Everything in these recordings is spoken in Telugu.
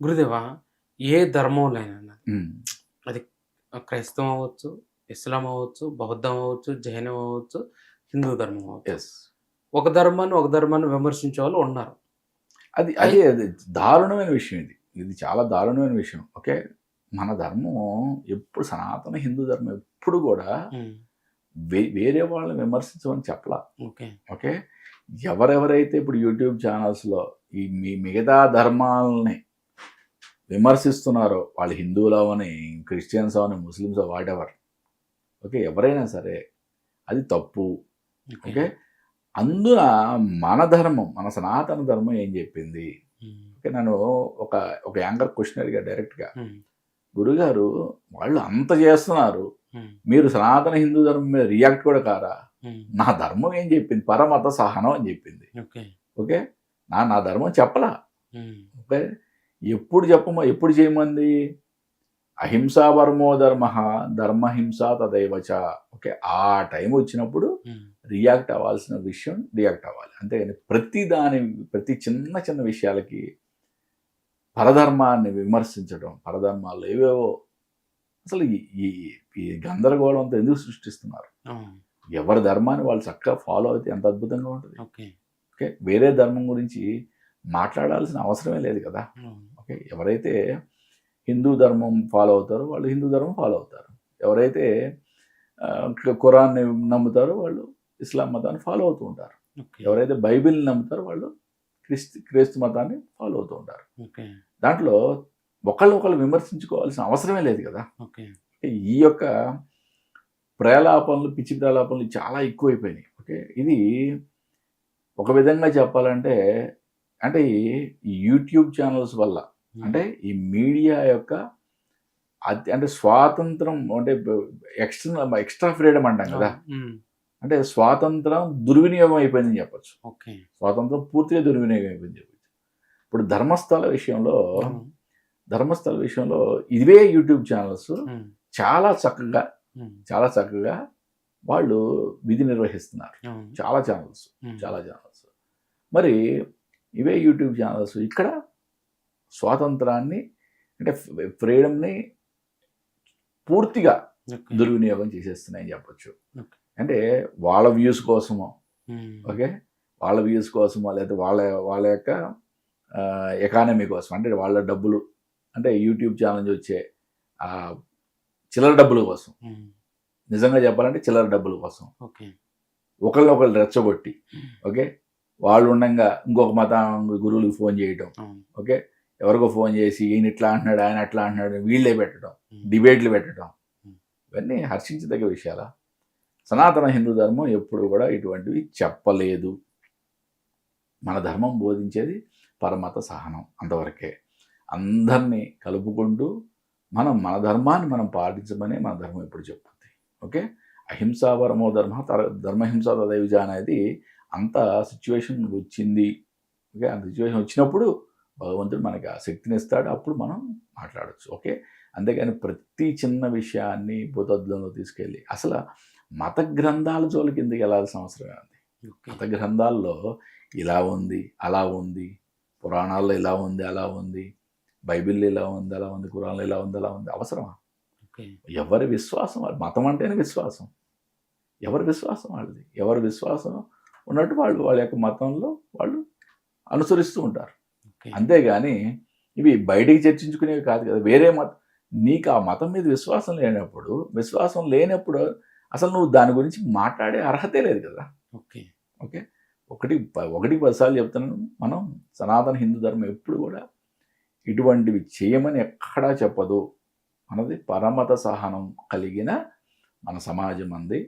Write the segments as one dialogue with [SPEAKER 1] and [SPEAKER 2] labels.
[SPEAKER 1] గురుదేవా, ఏ ధర్మంలోనైనా
[SPEAKER 2] హ్మ్.
[SPEAKER 1] అది క్రైస్తవం అవ్వచ్చు, ఇస్లాం అవ్వచ్చు, బౌద్ధం అవ్వచ్చు, జైనం అవ్వచ్చు, హిందూ ధర్మం అవ్వచ్చు.
[SPEAKER 2] యెస్.
[SPEAKER 1] ఒక ధర్మాన్ని విమర్శించే వాళ్ళు ఉన్నారు. అయి
[SPEAKER 2] అది దారుణమైన విషయం ఇది. ఇది చాలా దారుణమైన విషయం. ఓకే. మన ధర్మం ఎప్పుడు సనాతన హిందూ ధర్మం ఎప్పుడు గూడా
[SPEAKER 1] హ్మ్.
[SPEAKER 2] వేరే వాళ్ళని విమర్శించమని చెప్పలా.
[SPEAKER 1] ఓకే.
[SPEAKER 2] ఓకే. ఎవరెవరైతే ఇప్పుడు యూట్యూబ్ ఛానల్స్‌లో ఈ మిగతా ధర్మాలని విమర్శిస్తున్నారో వాళ్ళు హిందువులవని, క్రిస్టియన్స్ అవని, ముస్లిమ్స్ వాటెవర్. ఓకే. ఎవరైనా సరే అది తప్పు.
[SPEAKER 1] ఓకే.
[SPEAKER 2] ఓకే. అందున మన ధర్మం, మన సనాతన ధర్మం ఏం చెప్పింది?
[SPEAKER 1] హ్మ్.
[SPEAKER 2] ఓకే. నన్ను ఒక ఒక యాంకర్ క్వెషన్ అడిగాడు డైరెక్ట్‌గా.
[SPEAKER 1] హ్మ్.
[SPEAKER 2] గురుగారు వాళ్ళు అంత చేస్తున్నారు.
[SPEAKER 1] హ్మ్.
[SPEAKER 2] మీరు సనాతన హిందూ ధర్మం మీద రియాక్ట్ కూడా కారా?
[SPEAKER 1] హ్మ్.
[SPEAKER 2] నా ధర్మం ఏం చెప్పింది? పరమత సహనం అని చెప్పింది.
[SPEAKER 1] ఓకే.
[SPEAKER 2] ఓకే. నా ధర్మం చెప్పలా.
[SPEAKER 1] హ్మ్.
[SPEAKER 2] ఓకే. ఎప్పుడు చేయమంది? అహింసా పరమో ధర్మః, ధర్మహింసా తదైవచ. ఓకే. ఆ టైం వచ్చినప్పుడు
[SPEAKER 1] హ్మ్.
[SPEAKER 2] రియాక్ట్ అవ్వాల్సిన విషయం రియాక్ట్ అవ్వాలి. అంతేగాని ప్రతి చిన్న చిన్న విషయాలకి పరధర్మాన్ని విమర్శించడం, పరధర్మాల్లో ఏవేవో అసలు ఈ ఈ ఈ గందరగోళంతో ఎందుకు సృష్టిస్తున్నారు?
[SPEAKER 1] అవును.
[SPEAKER 2] ఎవరి ధర్మాన్ని వాళ్ళు చక్కగా ఫాలో అయితే ఎంత అద్భుతంగా ఉంటది.
[SPEAKER 1] ఓకే.
[SPEAKER 2] ఓకే. వేరే ధర్మం గురించి మాట్లాడాల్సిన అవసరమే లేదు కదా!
[SPEAKER 1] అవును.
[SPEAKER 2] ఓకే. ఎవరైతే హిందూ ధర్మం ఫాలో అవుతారో వాళ్ళు హిందూ ధర్మం ఫాలో అవుతారు. ఎవరైతే ఖురాన్‌ని నమ్ముతారో వాళ్ళు ఇస్లాం మతాన్ని ఫాలో అవుతూ ఉంటారు.
[SPEAKER 1] ఓకే.
[SPEAKER 2] ఎవరైతే బైబిల్‌ని నమ్ముతారో వాళ్ళు క్రీస్తు మతాన్ని ఫాలో అవుతూ ఉంటారు.
[SPEAKER 1] ఓకే.
[SPEAKER 2] దాంట్లో ఒకళ్ళు విమర్శించుకోవాల్సిన అవసరమే లేదు కదా!
[SPEAKER 1] ఓకే.
[SPEAKER 2] ఈ యొక్క ప్రేలాపనలు, పిచ్చి ప్రేలాపనలు చాలా ఎక్కువైపోయినాయి. ఓకే. ఇది ఒక విధంగా చెప్పాలంటే, అంటే ఈ యూట్యూబ్ ఛానల్స్ వల్ల,
[SPEAKER 1] హ్మ్.
[SPEAKER 2] అంటే ఈ మీడియా యొక్క అంటే స్వాతంత్రం అంటే ఎక్స్ట్రా ఫ్రీడమ్ అంటాం కదా!
[SPEAKER 1] అవును. హ్మ్.
[SPEAKER 2] అంటే స్వాతంత్రం దుర్వినియోగం అయిపోయిందని చెప్పొచ్చు.
[SPEAKER 1] ఓకే.
[SPEAKER 2] స్వాతంత్రం పూర్తిగా దుర్వినియోగం అయిపోయిందని చెప్పొచ్చు. ఇప్పుడు
[SPEAKER 1] అవును.
[SPEAKER 2] ధర్మస్థల విషయంలో ఇవే యూట్యూబ్ ఛానల్స్
[SPEAKER 1] హ్మ్.
[SPEAKER 2] చాలా చక్కగా,
[SPEAKER 1] హ్మ్.
[SPEAKER 2] చాలా చక్కగా వాళ్ళు విధి నిర్వహిస్తున్నారు.
[SPEAKER 1] అవును.
[SPEAKER 2] చాలా ఛానల్స్.
[SPEAKER 1] హ్మ్.
[SPEAKER 2] చాలా ఛానల్స్. మరి ఇవే యూట్యూబ్ ఛానల్స్ ఇక్కడ స్వాతంత్రాన్ని అంటే ఫ్రీడమ్‌ని పూర్తిగా
[SPEAKER 1] ఓకే.
[SPEAKER 2] దుర్వినియోగం చేసేస్తున్నాయని చెప్పొచ్చు.
[SPEAKER 1] ఓకే.
[SPEAKER 2] అంటే వాళ్ళ వ్యూస్ కోసమో,
[SPEAKER 1] హ్మ్.
[SPEAKER 2] ఓకే. వాళ్ళ వ్యూస్ కోసమో లేకపోతే వాళ్ళ వాళ్ళ యొక్క ఎకానమీ కోసం అంటే వాళ్ళ డబ్బులు అంటే యూట్యూబ్ ఛానల్ నుంచి వచ్చే చిల్లర డబ్బుల కోసం.
[SPEAKER 1] హ్మ్.
[SPEAKER 2] నిజంగా చెప్పాలంటే చిల్లర డబ్బుల కోసం.
[SPEAKER 1] ఓకే.
[SPEAKER 2] ఒకళ్ళనొకళ్ళు రెచ్చగొట్టి,
[SPEAKER 1] హ్మ్.
[SPEAKER 2] ఓకే. వాళ్ళు ఉండంగా ఇంకొక మతం గురువులకు ఫోన్ చేయటం.
[SPEAKER 1] అవును.
[SPEAKER 2] ఓకే. ఎవరికో ఫోన్ చేసి ఈయన ఇట్లా అంటున్నాడు, ఆయన అట్లా అంటున్నాడు వీళ్ళే పెట్టడం.
[SPEAKER 1] హ్మ్.
[SPEAKER 2] డిబేట్లు పెట్టడం.
[SPEAKER 1] హ్మ్.
[SPEAKER 2] ఇవన్నీ హర్షించదగ్గ విషయాలా? సనాతన హిందూ ధర్మం ఎప్పుడు కూడా ఇటువంటివి చెప్పలేదు. మన ధర్మం బోధించేది పరమత సహనం అంతవరకే. అందరిని కలుపుకుంటూ మన ధర్మాన్ని మనం పాటించమని మన ధర్మం ఎప్పుడు చెప్తుంది. ఓకే. అహింసా పరమో ధర్మహింస తదైవజ అనేది అంత సిచ్యువేషన్ వచ్చింది. ఓకే. ఆ సిచ్యువేషన్ వచ్చినప్పుడు భగవంతుడు మనకి ఆ శక్తిని ఇస్తాడు. అప్పుడు మనం మాట్లాడొచ్చు. ఓకే. అంతేగాని ప్రతి చిన్న విషయాన్ని భూతద్దంలో తీసుకెళ్ళి అసలు మత గ్రంథాల జోలికి ఎందుకు వెళ్ళాల్సిన అవసరమే ఉంది.
[SPEAKER 1] ఓకే.
[SPEAKER 2] మత గ్రంథాల్లో ఇలా ఉంది, అలా ఉంది, పురాణాల్లో ఇలా ఉంది, అలా ఉంది, బైబిల్‌లో ఇలా ఉంది, అలా ఉంది, ఖురాన్‌లో ఇలా ఉంది, అలా ఉంది. అవసరమా?
[SPEAKER 1] ఓకే.
[SPEAKER 2] ఎవరి విశ్వాసం వాళ్ళది. మతం అంటేనే విశ్వాసం. ఎవరి విశ్వాసం వాళ్ళది. ఎవరి విశ్వాసం ఉన్నట్టు వాళ్ళు వాళ్ళ యొక్క మతంలో వాళ్ళు అనుసరిస్తూ ఉంటారు.
[SPEAKER 1] ఓకే.
[SPEAKER 2] అంతేగాని ఇవి బయటికి చర్చించుకునేవి కాదు కదా! వేరే నీకు ఆ మతం మీద విశ్వాసం లేనప్పుడు అసలు నువ్వు దాని గురించి మాట్లాడే అర్హతే లేదు కదా!
[SPEAKER 1] ఓకే.
[SPEAKER 2] ఓకే. ఒకటికి 10 సార్లు చెప్తున్నాను. మనం సనాతన హిందూ ధర్మం ఎప్పుడు కూడా ఇటువంటివి చేయమని ఎక్కడా చెప్పదు. మనది పరమత సహనం కలిగిన మన సమాజం అంది.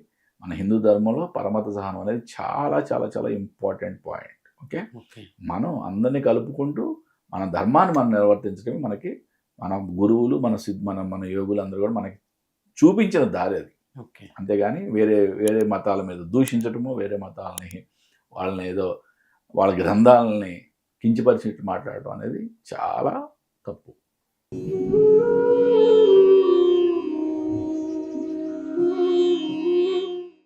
[SPEAKER 2] మన హిందూ ధర్మంలో పరమత సహనం అనేది చాలా చాలా చాలా ఇంపార్టెంట్ పాయింట్. ఓకే.
[SPEAKER 1] ఓకే.
[SPEAKER 2] మనం అందరిని కలుపుకుంటూ మన ధర్మాన్ని మనం నిర్వర్తించడమే మనకి మన గురువులు, మన యోగులు అందరూ కూడా మనకి చూపించిన దారి అది.
[SPEAKER 1] ఓకే.
[SPEAKER 2] అంతేగాని వేరే మతాల మీద దూషించటము, వేరే మతాలని వాళ్ళని ఏదో వాళ్ళ గ్రంథాలని కించపరిచినట్టు మాట్లాడటం అనేది చాలా తప్పు.